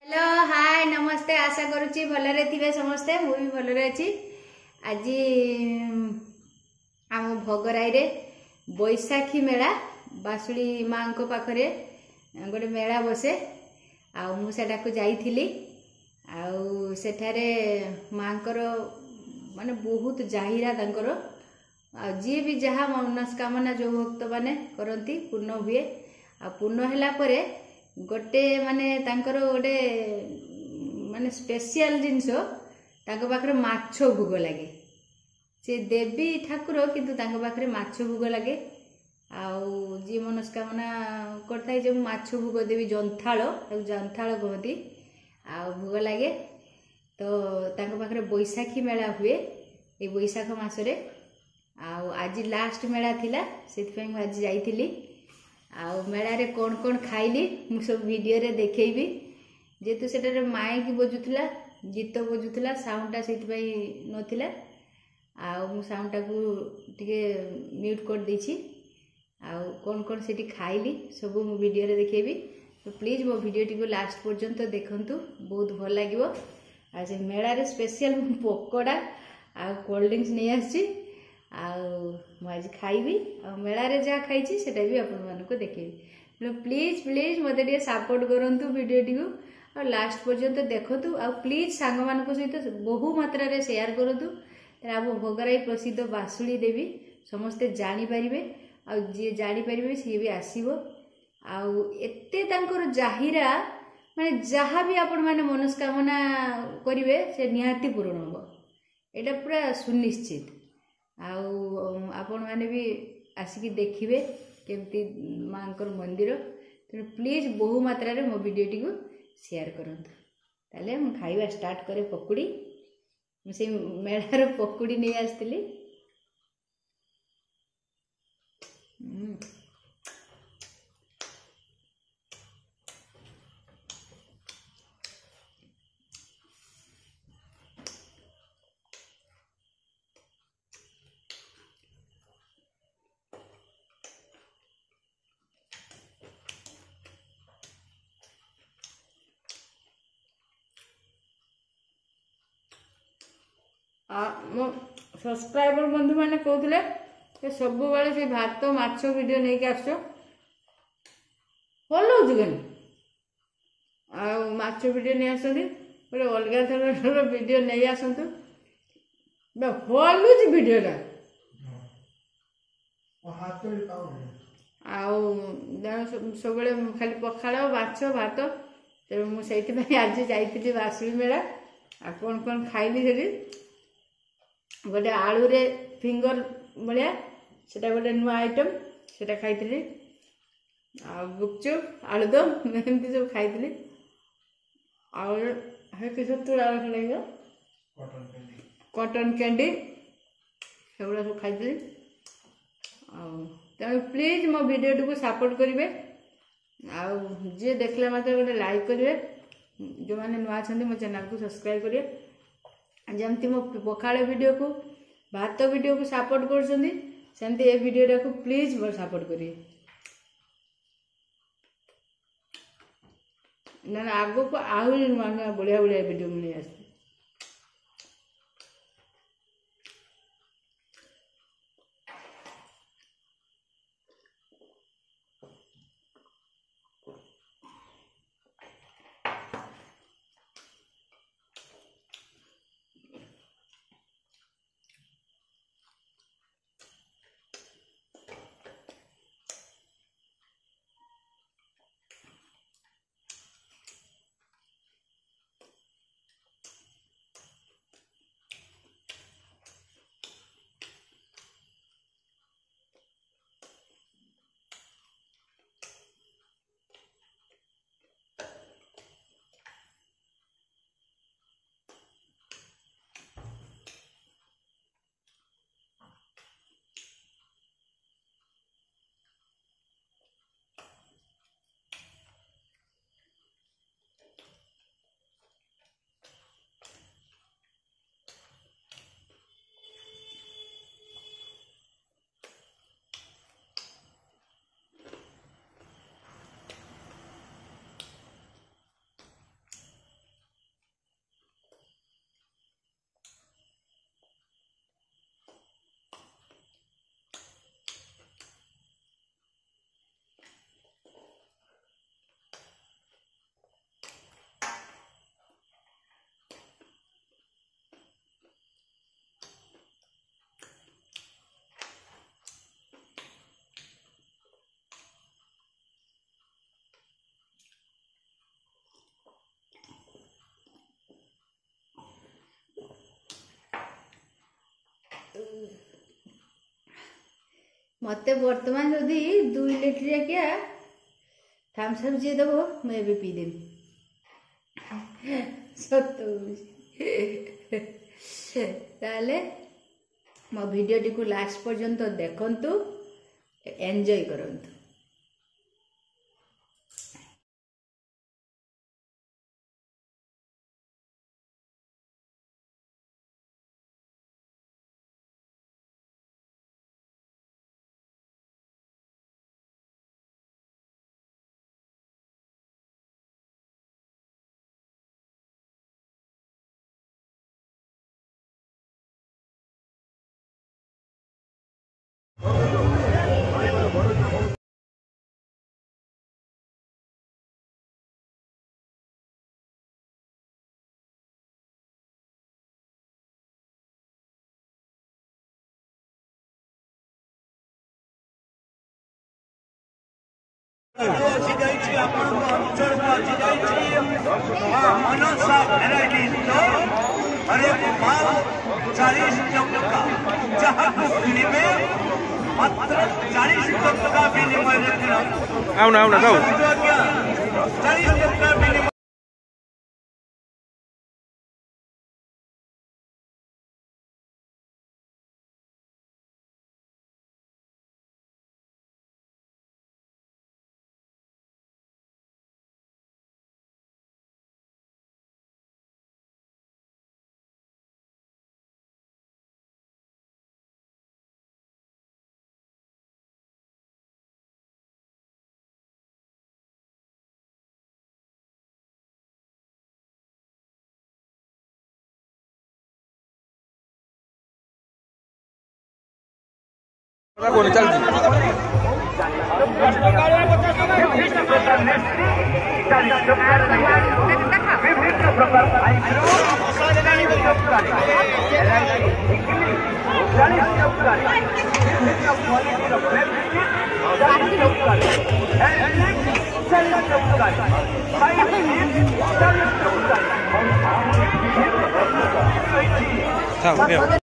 Hello hi नमस्ते आशा करुच्ची भलरे थिबे समस्ते मु भी भलरे अछि। आज आम भोगराई रे बैशाखी मेला बासुड़ी माँ को पाखरे गोटे मेला बसे मु सेटाकु जाइथिली आउ सेठारे माँकर माने बहुत जाहिरा तांकर जी भी जहाँ मनस्कामना जो भक्त माने करती पूर्ण हुए आ पूर्ण होला परे गोटे माने तांकर गोटे माने स्पेशल जिनस तांको पाखरे माछ भोग लगे से देवी ठाकुर किंतु तांको पाखरे माछ भोग लगे आउ जी मनस्कामना करथाय जे माछ भोग देवी जंथाळ कहती आउ भोग लगे तो तांको पाखरे बैशाखी मेला हुए ए बैशाख मासरे आउ आज लास्ट मेला थिला सेति मैं आज जाइथिली आउ मेला रे कौन कौन खाइली मु सब वीडियो रे देखैबी जेतु सेटारे माइक बजुथला गीत बजुथला साउंडटा सेति पई नथिला आउ मु साउंडटा को टिके म्यूट कर देछि आउ कौन कौन सेठी खाइली सब मु वीडियो रे देखैबी तो प्लीज मो वीडियो टी को लास्ट पर्यंत देखंतु बहुत भल लागिवो आ से मेला रे स्पेशल पकोड़ा आ कोल्ड ड्रिंक्स नै आछि आज खाइबी मेला रे जहाँ खाई सेटा भी आपण को देखेबी प्लीज प्लीज मत सपोर्ट करंतु वीडियो टी को लास्ट पर्यंत देखतु आ प्लीज सांग मान सहित बहु मात्रा रे शेयर करतु आम भोगराई प्रसिद्ध बासुड़ी देवी समस्ते जानी पारिबे आ जे जानी पारिबे सी भी आसीबो आउ एते तांकर जाहिरा माने जहाँ भी आपण माने मनस्कामना करिवे से निहाती पूर्ण हो एटा पूरा सुनिश्चित आपण मैंने भी आसिक देखिए केमती माँ मंदिर तेणु प्लीज बहु मात्रा रे मो वीडियो टी को शेयर करंतु ताले हम खाइबा स्टार्ट करे पकुड़ी से मेलार पकुड़ी नहीं आसती मो सब्सक्राइबर बंधु मैंने कहते सब बेले से भात माछ वीडियो नहीं कि आस भल हो माछ वीडियो नहीं आसती गोटे अलग धरण वीडियो नहीं आसतु हलुच वीडियोटा सब खाली पखाड़ माछ भात तेणु मुझे आज जाइली बासुड़ी मेला आ कौन कौन खाइली से गोटे आलू रे फिंगर भाया सेटा गोटे नुआ आइटम सेटा खाइली आ गुपचुप आलूदम एमती सब खाइली कॉटन कैंडी सेगुड़ा सब खाइली तेणु प्लीज मो वीडियो टी को सपोर्ट करेंगे जे देखला मात्र गोटे लाइक करेंगे जो मैंने नुआ मो चैनल को सब्सक्राइब करेंगे जमती मो पखाड़ वीडियो को भात वीडियो को सपोर्ट करमती ए वीडियो को प्लीज मोर सपोर्ट करिए ना आग को आहरी नुआ नुआ बढ़िया बढ़िया वीडियो मिल आस मत बर्तमान जदि 2 लिटर क्या थम्सअप जी दब मुझे पीदेवी सत ताले मो भिडियोटी को लास्ट पर्यंत देखंतु एंजॉय करंतु। मनसा भेराइटी स्टोर अरे माल 40 टका जहाँ किनिबे मात्र 40 टका विनिमय आउन जाऊ 40 टका विनिमय। कौन चल जी